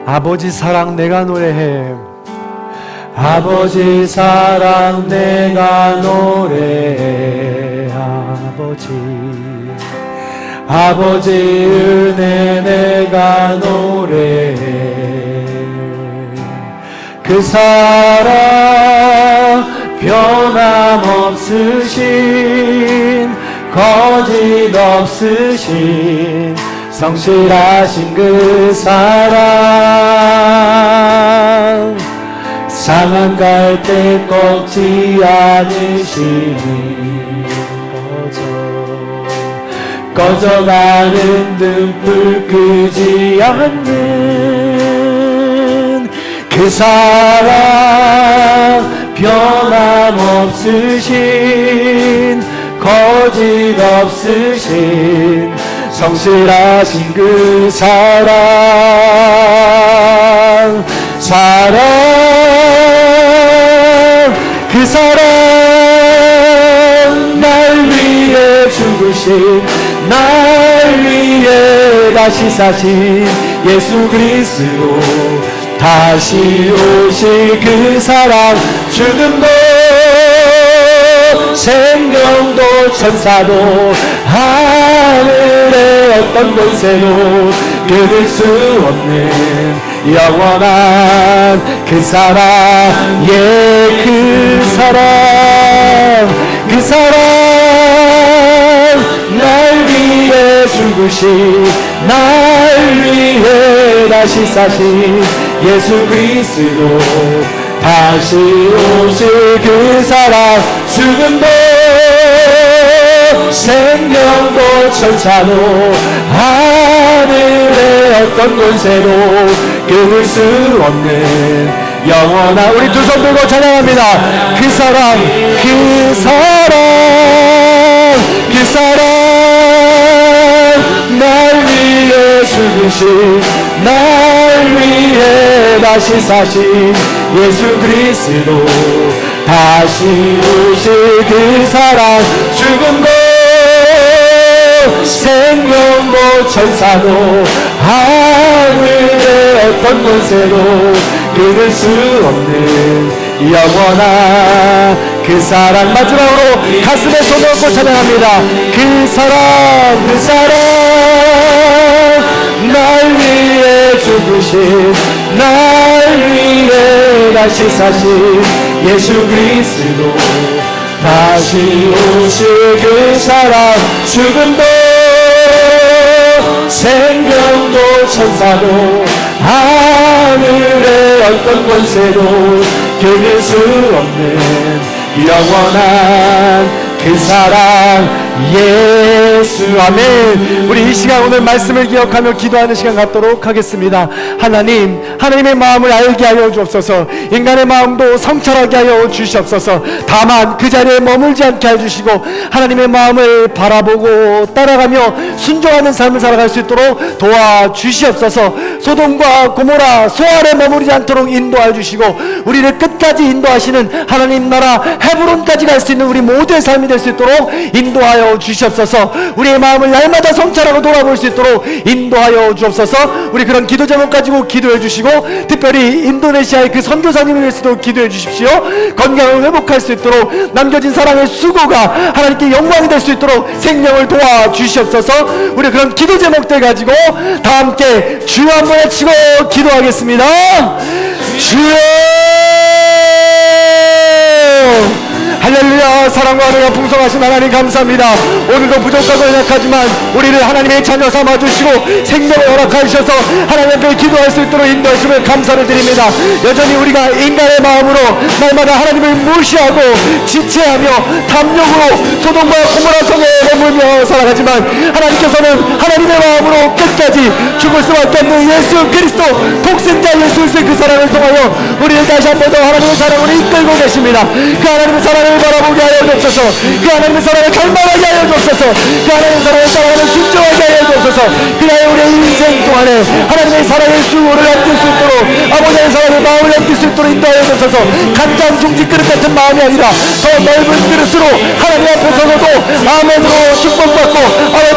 아버지 사랑 내가 노래해. 아버지 사랑 내가 노래해. 아버지 은혜 내가 노래해. 그 사랑 변함없으신 거짓 없으신 성실하신 그 사랑 상한 갈대 꺾지 않으시니 꺼져가는 등불 끄지 않는 그 사랑 변함없으신 거짓 없으신 성실하신 그 사랑 그 사랑 날 위해 죽으신 날 위해 다시 사신 예수 그리스도 다시 오실 그 사랑 죽음도 생명도 천사도 하늘의 어떤 권세도 끊을 수 없는 영원한 그 사랑 그 사랑 날 위해 죽으신 날 위해 다시 사신 예수 그리스도 다시 오실 그 사랑 죽음도 생명도 천사도 하늘의 어떤 권세도 끊을 수 없는 영원한 우리 두 손 들고 찬양합니다. 그 사랑 날 위해 죽으신 날 위해 다시 사신 예수 그리스도 다시 오실 그 사랑 죽음도 생명도 천사도 하늘의 어떤 권세도 끊을 수 없는 영원한 그 사랑 마지막으로 가슴에 손을 얹고 찬양합니다. 그 사랑 날 위해 죽으신 날 위해 다시 사신 예수 그리스도 다시 오실 그 사랑 죽음도 생명도 천사도 하늘의 어떤 권세도 견딜 수 없는 영원한 그 사랑 예수. 아멘. 우리 이 시간 오늘 말씀을 기억하며 기도하는 시간 갖도록 하겠습니다. 하나님의 마음을 알게 하여 주옵소서. 인간의 마음도 성찰하게 하여 주시옵소서. 다만 그 자리에 머물지 않게 해주시고 하나님의 마음을 바라보고 따라가며 순종하는 삶을 살아갈 수 있도록 도와주시옵소서. 소돔과 고모라 소알에 머무르지 않도록 인도해 주시고 우리를 끝까지 인도하시는 하나님 나라 헤브론까지 갈 수 있는 우리 모두의 삶이 될 수 있도록 인도하여 주시옵소서. 우리의 마음을 날마다 성찰하고 돌아볼 수 있도록 인도하여 주옵소서. 우리 그런 기도 제목 가지고 기도해 주시고 특별히 인도네시아의 그 선교사님을 위해서도 기도해 주십시오. 건강을 회복할 수 있도록 남겨진 사랑의 수고가 하나님께 영광이 될 수 있도록 생명을 도와 주시옵소서. 우리 그런 기도 제목들 가지고 다 함께 주여 한번 외치고 기도하겠습니다. 주여 할렐루야. 사랑과 은혜가 풍성하신 하나님 감사합니다. 오늘도 부족하고 연약하지만 우리를 하나님의 자녀 삼아주시고 생명을 허락하셔서 하나님 앞에 기도할 수 있도록 인도하심을 감사를 드립니다. 여전히 우리가 인간의 마음으로 날마다 하나님을 무시하고 지체하며 탐욕으로 소돔과 고모라 성에 머물며 살아가지만 하나님께서는 하나님의 마음으로 끝까지 죽을 수밖에 없는 예수 그리스도 독생자 예수 그리스도의 그 사랑을 통하여 우리를 다시 한 번 더 하나님의 사랑으로 이끌고 계십니다. 그 하나님의 사랑을 하나님을 바라보게 하여 주옵소서. 그 하나님의 사랑을 갈망하게 하여 주옵소서. 그 하나님의 사랑을 따라가는 순종하게 하여 주옵소서. 그리하여 우리의 인생 동안에 하나님의 사랑의 수고를 안길 수 있도록, 아버지의 사랑의 마음을 안길 수 있도록 인도하여 주옵소서. 간장 종지 그릇 같은 마음이 아니라 더 넓은 그릇으로 하나님 앞에 서서도 아멘으로 축복받고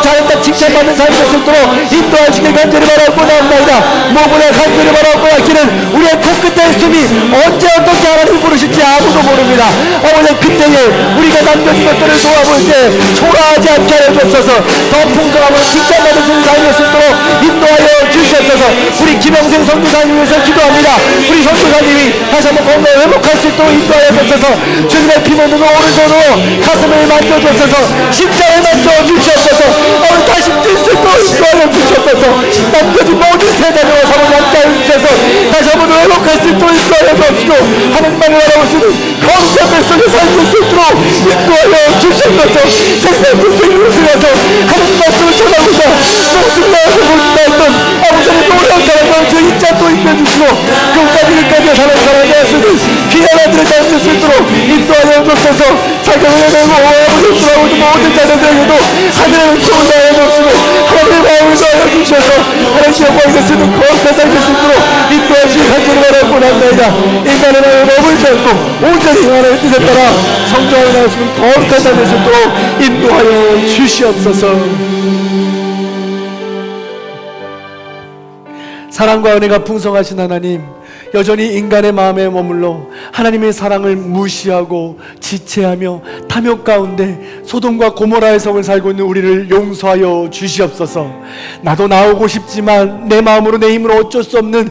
잘했다 칭찬받는 삶이 될 수 있도록 인도하시길 간절히 바라고 나옵나이다. 무엇보다 간절히 바라고 하기는 우리의 코끝의 숨이 언제 어떻게 하나님을 부르실지 아무도 모릅니다. 아버지 그때에 우리가 남겨진 것들을 도와볼 때 초라하지 않게 하여 주옵소서. 더 풍성하고 칭찬받을 수 있는 삶이 될 수 있도록 인도하여 주시옵소서. 우리 김영생 선교사님 위해서 기도합니다. 우리 선교사님이 다시 한번 건강을 회복할 수 있도록 인도하여 주옵소서. 주님의 피 묻는 오른손으로 가슴을 만져주옵소서. 십자에 만져주시옵소서. 다시 뛸 수 있도록 인도하여 주시옵소서. 남겨진 모든 세자녀와 사모님 함께 하여 주셔서 다시 한번 회복할 수 있도록 인도하여 주옵시고 하나님만을 바라보시는 거룩한 백성의 삶을 수 있도록 인도하여 주시옵소서. 생명의 생명을 위해서 하나님 말씀을 전하고자 목숨을 다해서 못다했던 아버지의 노래한 사랑과 저 인자 또 입혀주시고 끝까지 사랑하게 하시는 귀한 아들을 잡을 수 있도록 인도하여 주옵소서. 자격을 내고 아버지를 돌아오는 모든 자녀들에게도 하늘의 은총을 다하여 주시고 하나님의 마음을 다하여 주셔서 하나님의 영광을 쓰는 거룩한 삶을 수 있도록 인도하시기 간절히 바라고 합니다. 인간의 마음을 머물 잡고 온전히 하나님의 뜻에 따라 성장을 하시는 거룩한 삶을 수 있도록 인도하여 주시옵소서. 사랑과 은혜가 풍성하신 하나님, 여전히 인간의 마음에 머물러 하나님의 사랑을 무시하고 지체하며 탐욕 가운데 소돔과 고모라의 성을 살고 있는 우리를 용서하여 주시옵소서. 나도 나오고 싶지만 내 마음으로 내 힘으로 어쩔 수 없는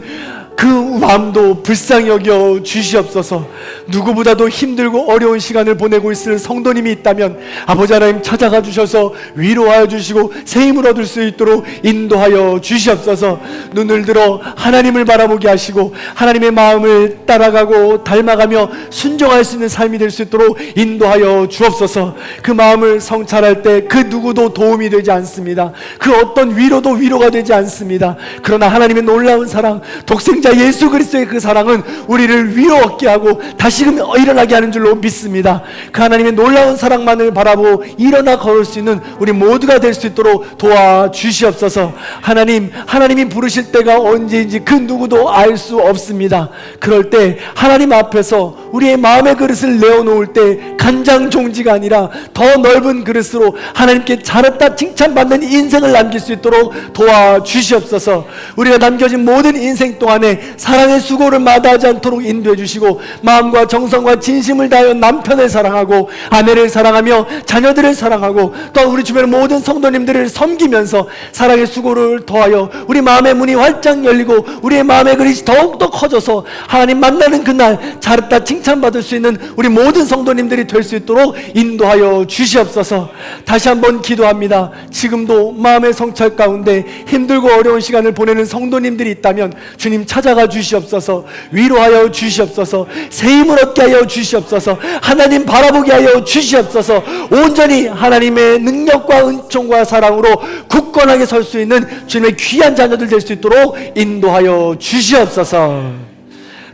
그 마음도 불쌍히 여겨 주시옵소서. 누구보다도 힘들고 어려운 시간을 보내고 있을 성도님이 있다면 아버지 하나님 찾아가 주셔서 위로하여 주시고 새 힘을 얻을 수 있도록 인도하여 주시옵소서. 눈을 들어 하나님을 바라보게 하시고 하나님의 마음을 따라가고 닮아가며 순종할 수 있는 삶이 될 수 있도록 인도하여 주옵소서. 그 마음을 성찰할 때 그 누구도 도움이 되지 않습니다. 그 어떤 위로도 위로가 되지 않습니다. 그러나 하나님의 놀라운 사랑, 독생자 예수 그리스도의 그 사랑은 우리를 위로 얻게 하고 다시금 일어나게 하는 줄로 믿습니다. 그 하나님의 놀라운 사랑만을 바라보고 일어나 걸을 수 있는 우리 모두가 될 수 있도록 도와주시옵소서. 하나님이 부르실 때가 언제인지 그 누구도 알 수 없습니다. 그럴 때 하나님 앞에서 우리의 마음의 그릇을 내어놓을 때 간장 종지가 아니라 더 넓은 그릇으로 하나님께 잘했다 칭찬받는 인생을 남길 수 있도록 도와주시옵소서. 우리가 남겨진 모든 인생 동안에 사랑의 수고를 마다하지 않도록 인도해 주시고 마음과 정성과 진심을 다하여 남편을 사랑하고 아내를 사랑하며 자녀들을 사랑하고 또 우리 주변의 모든 성도님들을 섬기면서 사랑의 수고를 더하여 우리 마음의 문이 활짝 열리고 우리의 마음의 그릇이 더욱더 커져서 하나님 만나는 그날 잘했다 칭찬받을 수 있는 우리 모든 성도님들이 될 수 있도록 인도하여 주시옵소서. 다시 한번 기도합니다. 지금도 마음의 성찰 가운데 힘들고 어려운 시간을 보내는 성도님들이 있다면 주님 찾아가 주시옵소서. 위로하여 주시옵소서. 새 힘을 얻게 하여 주시옵소서. 하나님 바라보게 하여 주시옵소서. 온전히 하나님의 능력과 은총과 사랑으로 굳건하게 설 수 있는 주님의 귀한 자녀들 될 수 있도록 인도하여 주시옵소서.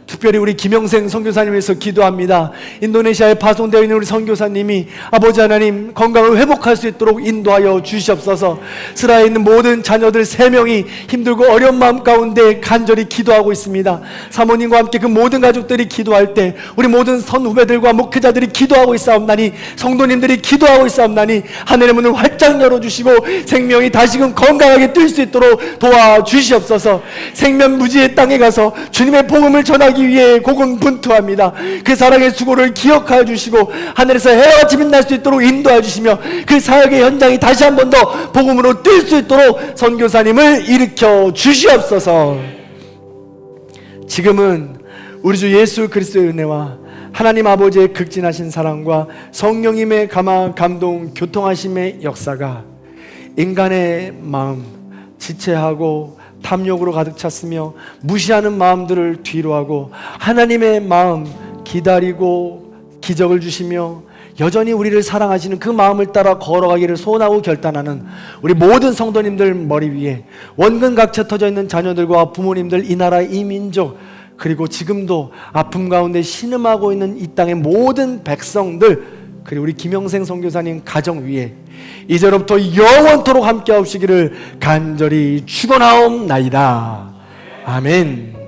특별히 우리 김영생 선교사님 위해서 기도합니다. 인도네시아에 파송되어 있는 우리 선교사님이 아버지 하나님 건강을 회복할 수 있도록 인도하여 주시옵소서. 스라에 있는 모든 자녀들 3명이 힘들고 어려운 마음 가운데 간절히 기도하고 있습니다. 사모님과 함께 그 모든 가족들이 기도할 때 우리 모든 선후배들과 목회자들이 기도하고 있사옵나니 성도님들이 기도하고 있사옵나니 하늘의 문을 활짝 열어주시고 생명이 다시금 건강하게 뛸 수 있도록 도와주시옵소서. 생명무지의 땅에 가서 주님의 복음을 전하기 위해 고군분투합니다. 그 사랑의 수고를 기억하여 주시고 하늘에서 해와 같이 빛날 수 있도록 인도해 주시며 그 사역의 현장이 다시 한 번 더 복음으로 뛸 수 있도록 선교사님을 일으켜 주시옵소서. 지금은 우리 주 예수 그리스도의 은혜와 하나님 아버지의 극진하신 사랑과 성령님의 감동 교통하심의 역사가 인간의 마음 지체하고 탐욕으로 가득 찼으며 무시하는 마음들을 뒤로하고 하나님의 마음 기다리고 기적을 주시며 여전히 우리를 사랑하시는 그 마음을 따라 걸어가기를 소원하고 결단하는 우리 모든 성도님들 머리 위에 원근 각처 터져 있는 자녀들과 부모님들, 이 나라 이 민족 그리고 지금도 아픔 가운데 신음하고 있는 이 땅의 모든 백성들, 그리고 우리 김영생 선교사님 가정 위에 이제로부터 영원토록 함께 하시기를 간절히 축원하옵나이다. 아멘.